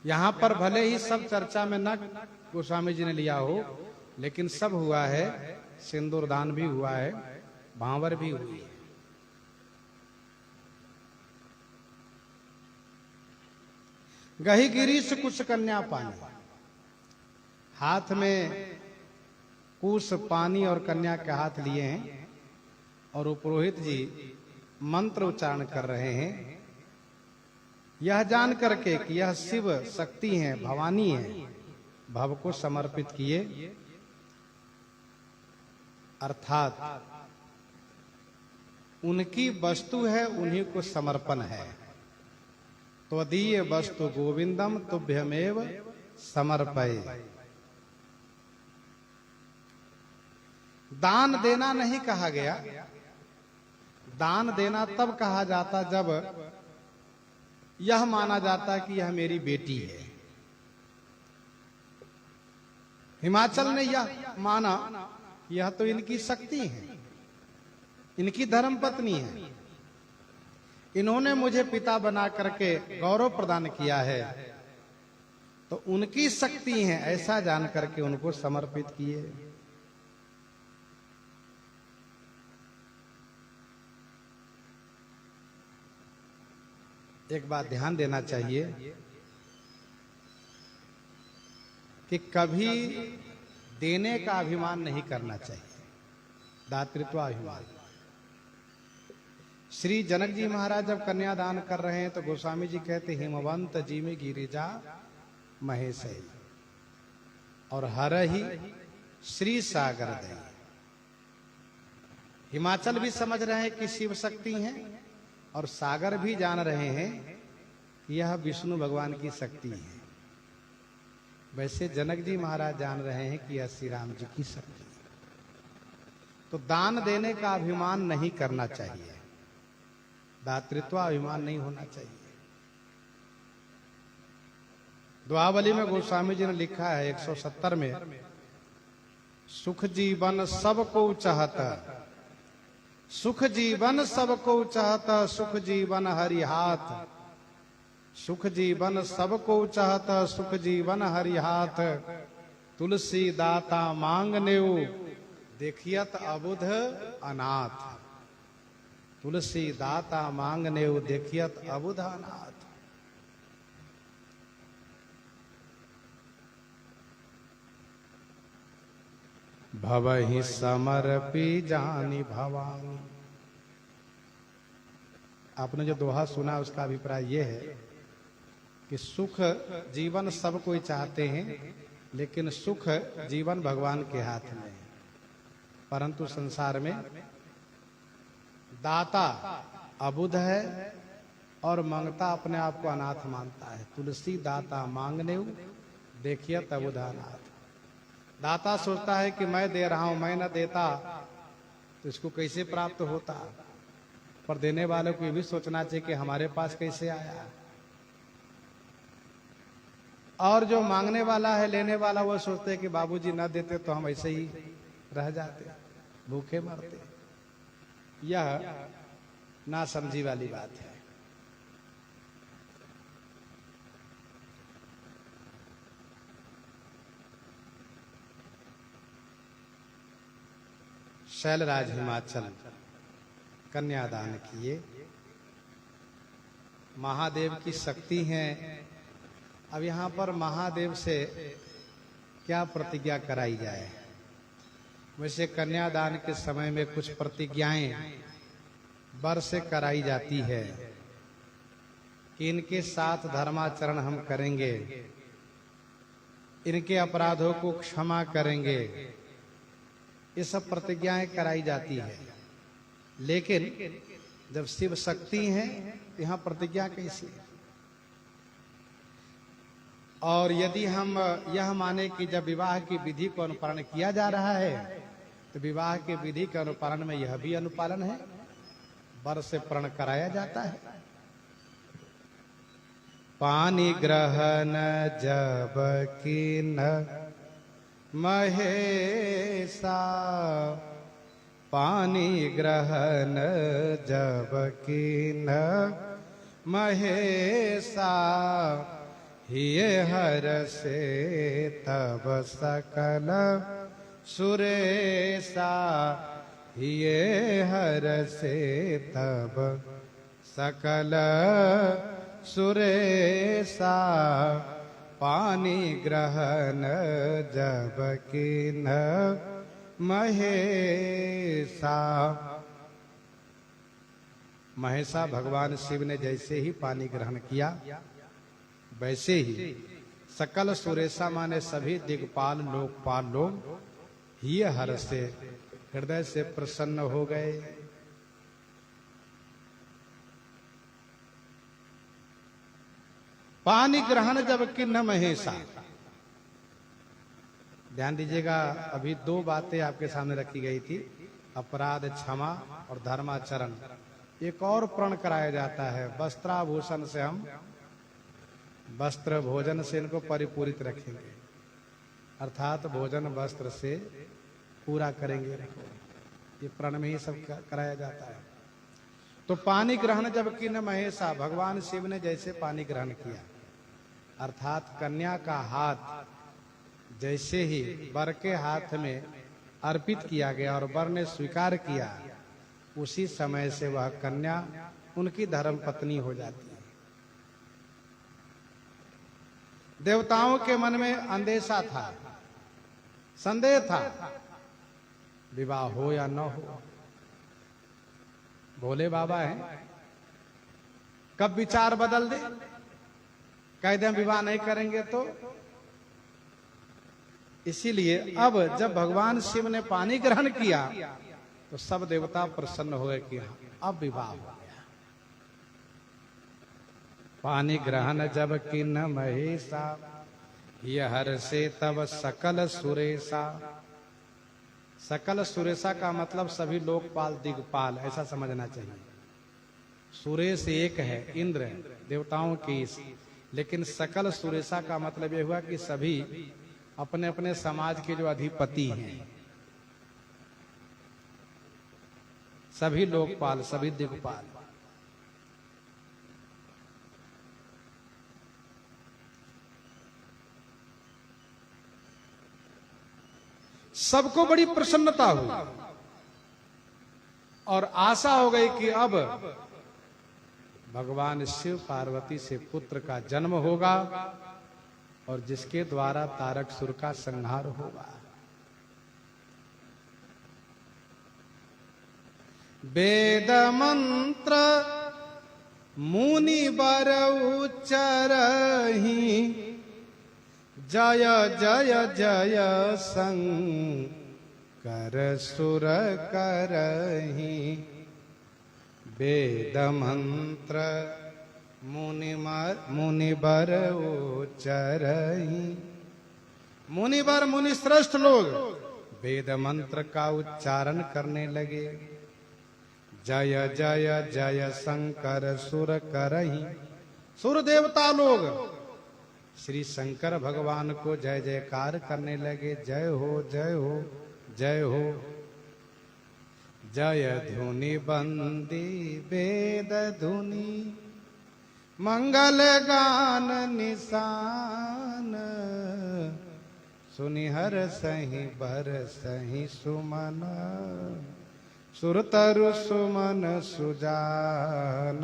यहां पर भले ही सब चर्चा में न गोस्वामी जी ने लिया हो, लेकिन सब हुआ है। सिंदूर दान भी हुआ है, भांवर भी हुई है। गही गिरीश कुश कन्या पानी, हाथ में कुश, पानी और कन्या के हाथ लिए हैं और वो पुरोहित जी मंत्र उच्चारण कर रहे हैं, यह जान करके कि यह शिव शक्ति है, भवानी है, भव को समर्पित किए, अर्थात उनकी वस्तु है, उन्हीं को समर्पण है। त्वदीय वस्तु गोविंदम तुभ्यमेव समर्पये। दान देना नहीं कहा गया, दान देना तब कहा जाता जब यह माना जाता कि यह मेरी बेटी है। हिमाचल ने यह माना, यह तो इनकी शक्ति है, इनकी धर्म पत्नी है, इन्होंने मुझे पिता बना करके गौरव प्रदान किया है, तो उनकी शक्ति है ऐसा जान करके उनको समर्पित किए। एक बात ध्यान देना चाहिए कि कभी देने का अभिमान नहीं करना चाहिए, दातृत्वाभिमान। श्री जनक जी महाराज जब कन्यादान कर रहे हैं तो गोस्वामी जी कहते हिमवंत जी में गिरिजा महेश है और हर ही श्री सागर दई। हिमाचल भी समझ रहे हैं कि शिव शक्ति हैं और सागर भी जान रहे हैं कि यह विष्णु भगवान की शक्ति है। वैसे जनक जी महाराज जान रहे हैं कि यह श्री राम जी की शक्ति है। तो दान देने का अभिमान नहीं करना चाहिए, दातृत्व अभिमान नहीं होना चाहिए। दुआवली में गोस्वामी जी ने लिखा है 170 में, सुख जीवन सबको चाहता, सुख जीवन सबको चाहता, सुख जीवन हरि हाथ, सुख जीवन सबको चाहता, सुख जीवन हरि हाथ। तुलसी दाता मांगने देखियत अबुध अनाथ, तुलसी दाता मांगने देखियत अबुध अनाथ। भवहि समर्पी जानी भवानी। आपने जो दोहा सुना उसका अभिप्राय यह है कि सुख जीवन सब कोई चाहते हैं, लेकिन सुख जीवन भगवान के हाथ में है। परंतु संसार में दाता अबुध है, और मांगता अपने आप को अनाथ मानता है। तुलसी दाता मांगने देखिए तब उदानाथ। दाता सोचता है कि मैं दे रहा हूं, मैं न देता तो इसको कैसे प्राप्त होता। पर देने वाले को ये भी सोचना चाहिए कि हमारे पास कैसे आया। और जो मांगने वाला है, लेने वाला, वो सोचते हैं कि बाबूजी न देते तो हम ऐसे ही रह जाते, भूखे मरते। यह ना समझी वाली बात है। शैलराज हिमाचल कन्यादान किए। महादेव की शक्ति है। अब यहां पर महादेव से क्या प्रतिज्ञा कराई जाए। वैसे कन्यादान के समय में कुछ प्रतिज्ञाएं वर से कराई जाती है कि इनके साथ धर्माचरण हम करेंगे, इनके अपराधों को क्षमा करेंगे, ये सब प्रतिज्ञाएं कराई जाती है। लेकिन जब शिव शक्ति है यहाँ प्रतिज्ञा कैसी है। और यदि हम यह माने कि जब विवाह की विधि को अनुपालन किया जा रहा है तो विवाह के विधि के अनुपालन में यह भी अनुपालन है, वर से प्रण कराया जाता है। पानी ग्रहण जब किन महेशा, पानी ग्रहण जब किन महेशा, हिये हर से तब सकल सुरेशा, हिये हर से तब सकल सुरेशा, पानी ग्रहण जब किन महेशा। महेशा भगवान शिव ने जैसे ही पानी ग्रहण किया वैसे ही सकल सुरेशा माने सभी दिग्पाल लोकपाल लोग ही हर से हृदय से प्रसन्न हो गए। पानी ग्रहण जब किन्न महेशा। ध्यान दीजिएगा, अभी दो बातें आपके सामने रखी गई थी, अपराध क्षमा और धर्माचरण। एक और प्रण कराया जाता है, वस्त्राभूषण से हम वस्त्र भोजन से इनको परिपूरित रखेंगे, अर्थात भोजन वस्त्र से पूरा करेंगे। ये प्रण में ही सब कराया जाता है। तो पानी ग्रहण जब किन्न महेशा, भगवान शिव ने जैसे पानी ग्रहण किया, अर्थात कन्या का हाथ जैसे ही वर के हाथ में अर्पित किया गया और वर ने स्वीकार किया, उसी समय से वह कन्या उनकी धर्म पत्नी हो जाती है। देवताओं के मन में अंदेशा था, संदेह था, विवाह हो या न हो। भोले बाबा हैं, कब विचार बदल दे, कह दे विवाह नहीं करेंगे तो। इसीलिए अब जब भगवान शिव ने पानी ग्रहण किया तो सब देवता प्रसन्न हो गए कि अब विवाह हो गया। पानी ग्रहण जब किन्न महेशा, ये हर से तब सकल सुरेशा। सकल सुरेशा का मतलब सभी लोकपाल दिग्पाल, ऐसा समझना चाहिए। सुरेश एक है, इंद्र देवताओं की, लेकिन सकल सुरेशा का मतलब यह हुआ कि सभी अपने अपने समाज के जो अधिपति हैं, सभी लोकपाल, सभी दिग्पाल। सबको बड़ी प्रसन्नता हुई और आशा हो गई कि अब भगवान शिव पार्वती से पुत्र का जन्म होगा और जिसके द्वारा तारकासुर का संहार होगा। वेद मंत्र मुनि बर उच्चरहि, जय जय जय शंकर सुर करहि। वेद मंत्र मुनिबर उच्चरहि। मुनिवर मुनि श्रेष्ठ लोग वेद मंत्र का उच्चारण करने लगे। जय जय जय शंकर सुर करहि। सुर देवता लोग श्री शंकर भगवान को जय जयकार करने लगे। जय हो जय हो जय हो। जय धुनि बंदी वेद धुनि मंगल गान निशान। सुनिहर सही बर सही सुमन सुरतरु सुमन सुजान।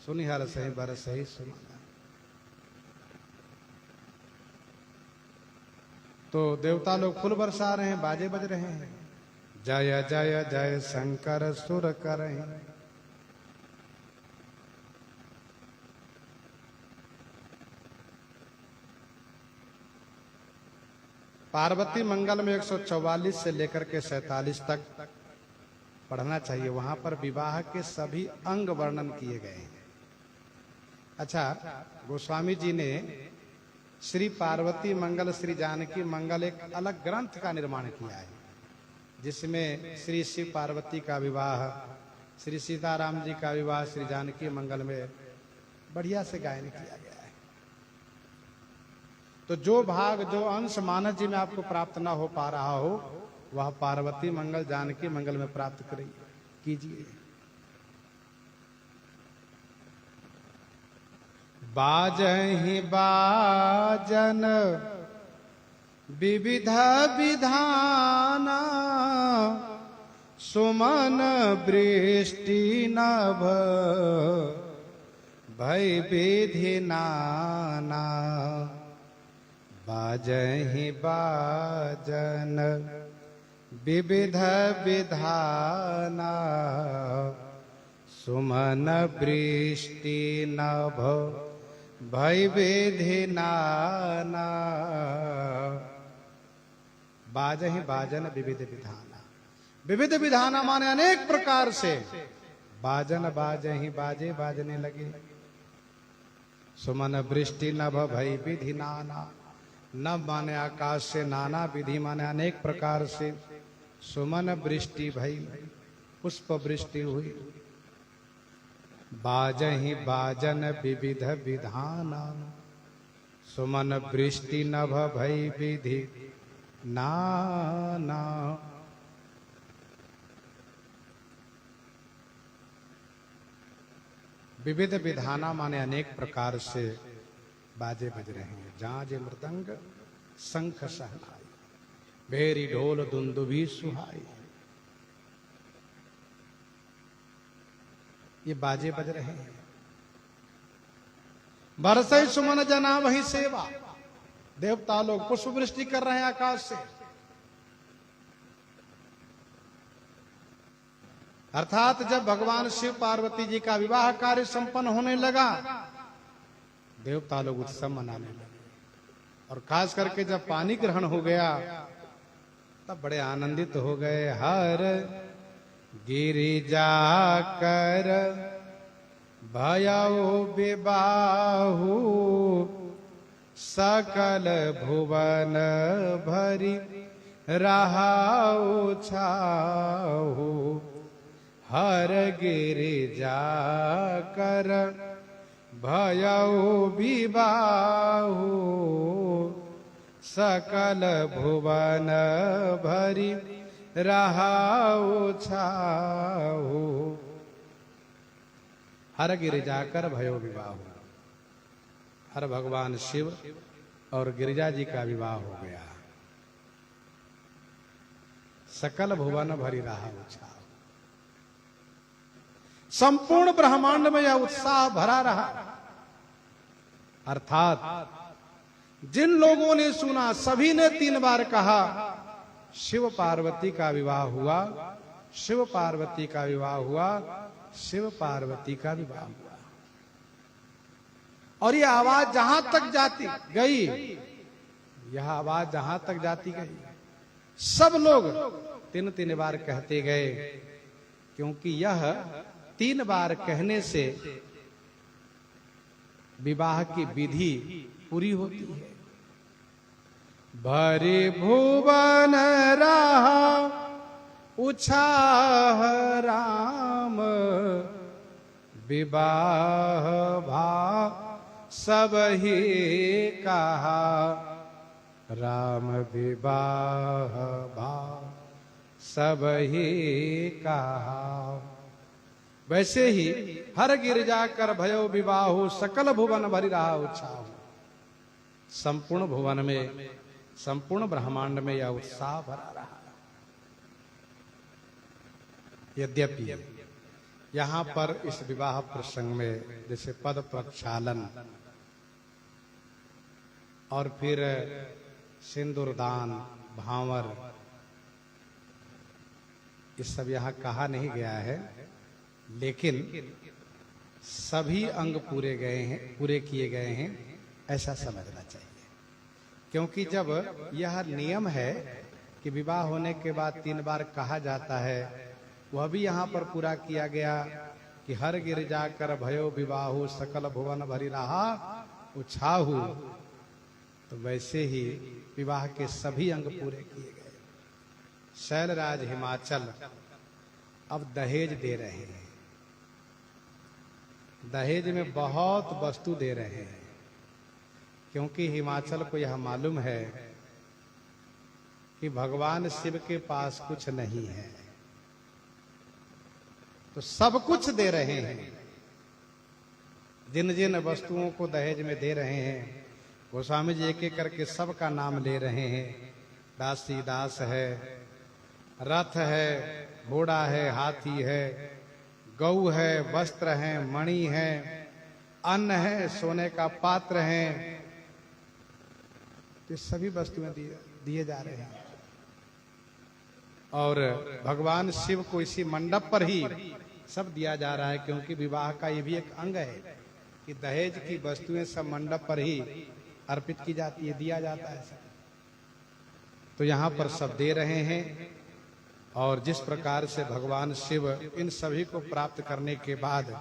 सुनिहर सही बर सही सुमन। तो देवता लोग फूल बरसा रहे हैं, बाजे बज रहे हैं। जय जय जय शंकर सुर करहि। पार्वती मंगल में 144 से लेकर के 47 तक पढ़ना चाहिए। वहां पर विवाह के सभी अंग वर्णन किए गए हैं। अच्छा, गोस्वामी जी ने श्री पार्वती मंगल श्री जानकी मंगल एक अलग ग्रंथ का निर्माण किया है, जिसमें श्री शिव पार्वती का विवाह, श्री सीताराम जी का विवाह श्री जानकी मंगल में बढ़िया से गायन किया गया है। तो जो भाग जो अंश मानस जी में आपको प्राप्त ना हो पा रहा हो, वह पार्वती मंगल जानकी मंगल में प्राप्त कीजिए। बाजहि बाजन विविध विधाना। सुमन वृष्टि नभ भय विधि नाना। बाजहि बाजन विविध विधाना। सुमन वृष्टि नभ भय विधि नाना। बाजहि बाजन विविध विधाना। विविध विधाना माने अनेक प्रकार से बाजन बाजहि बाजे बाजने लगे। सुमन वृष्टि नभ भय विधि नाना। नभ माने आकाश से, नाना विधि माने अनेक प्रकार से। सुमन वृष्टि भई, पुष्प वृष्टि हुई। बाजहि बाजन विविध विधाना। सुमन वृष्टि नभ भई विधि नाना। विविध विधाना माने अनेक प्रकार से बाजे बज रहे हैं। जाजे मृदंग शंख सहनाई। भेरी ढोल दुंदुभी सुहाई। ये बाजे बज रहे हैं। बरसई सुमन जना वही सेवा। देवता लोग पुष्प वृष्टि कर रहे हैं आकाश से। अर्थात जब भगवान शिव पार्वती जी का विवाह कार्य संपन्न होने लगा, देवता लोग उत्सव मनाने लगे। और खास करके जब पानी ग्रहण हो गया, तब बड़े आनंदित हो गए। हर गिरिजा कर भयउ विबाहु। सकल भुवन भरी रहाउ छाहु। हर गिरिजा कर भयउ विबाहु। सकल भुवन भरी रहाउ छाहु। हर गिरिजा कर भयो विवाहु। हर भगवान शिव और गिरिजा जी का विवाह हो गया। सकल भुवन भरी रहाउ छाहु। संपूर्ण ब्रह्मांड में यह उत्साह भरा रहा। अर्थात जिन लोगों ने सुना, सभी ने 3 बार कहा, शिव पार्वती का विवाह हुआ, शिव पार्वती का विवाह हुआ, शिव पार्वती का विवाह हुआ। और यह आवाज जहां तक जाती गई, यह आवाज जहां तक जाती गई, सब लोग 3 बार कहते गए। क्योंकि यह 3 बार कहने से विवाह की विधि पूरी होती है। भरी भुवन रहा उछाह राम, विवाह भा सब ही कहा, राम विवाह भा सब ही कहा। वैसे ही हर गिरजा कर भयो विवाह, सकल भुवन भरी रहा उत्साह। संपूर्ण भुवन में, संपूर्ण ब्रह्मांड में यह उत्साह भरा रहा। यद्यपि यहां पर इस विवाह प्रसंग में जैसे पद प्रक्षालन और फिर सिंदूरदान, भांवर, ये सब यहां कहा नहीं गया है, लेकिन सभी अंग पूरे गए हैं, पूरे किए गए हैं, ऐसा समझना चाहिए। क्योंकि जब यह नियम है कि विवाह होने के बाद 3 बार कहा जाता है, वह भी यहाँ पर पूरा किया गया कि हर गिर जाकर भयो विवाहु, सकल भुवन भरी रहा उछाहु। तो वैसे ही विवाह के सभी अंग पूरे किए गए। शैलराज हिमाचल अब दहेज दे रहे हैं। दहेज में बहुत वस्तु दे रहे हैं, क्योंकि हिमाचल को यह मालूम है कि भगवान शिव के पास कुछ नहीं है, तो सब कुछ दे रहे हैं। जिन जिन वस्तुओं को दहेज में दे रहे हैं, गोस्वामी जी एक एक करके सबका नाम ले रहे हैं। दासी दास है, रथ है, घोड़ा है, हाथी है, गौ है, वस्त्र है, मणि है, अन्न है, सोने का पात्र है। तो सभी वस्तुएं दिए जा रहे हैं। और भगवान शिव को इसी मंडप पर ही सब दिया जा रहा है, क्योंकि विवाह का ये भी एक अंग है कि दहेज की वस्तुएं सब मंडप पर ही अर्पित की जाती है, दिया जाता है। तो यहाँ पर सब दे रहे हैं। और जिस प्रकार से भगवान शिव इन सभी को प्राप्त करने के बाद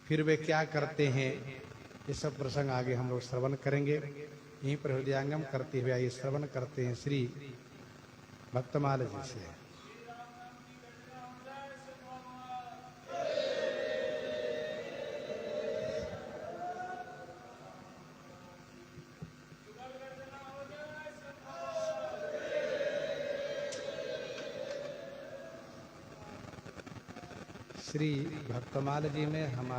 फिर वे क्या करते हैं, ये सब प्रसंग आगे हम लोग श्रवण करेंगे। यहीं पर हृदयांगम करते हुए आइए श्रवण करते हैं श्री भक्तमाल जी से। श्री भक्तमाल जी में हमारे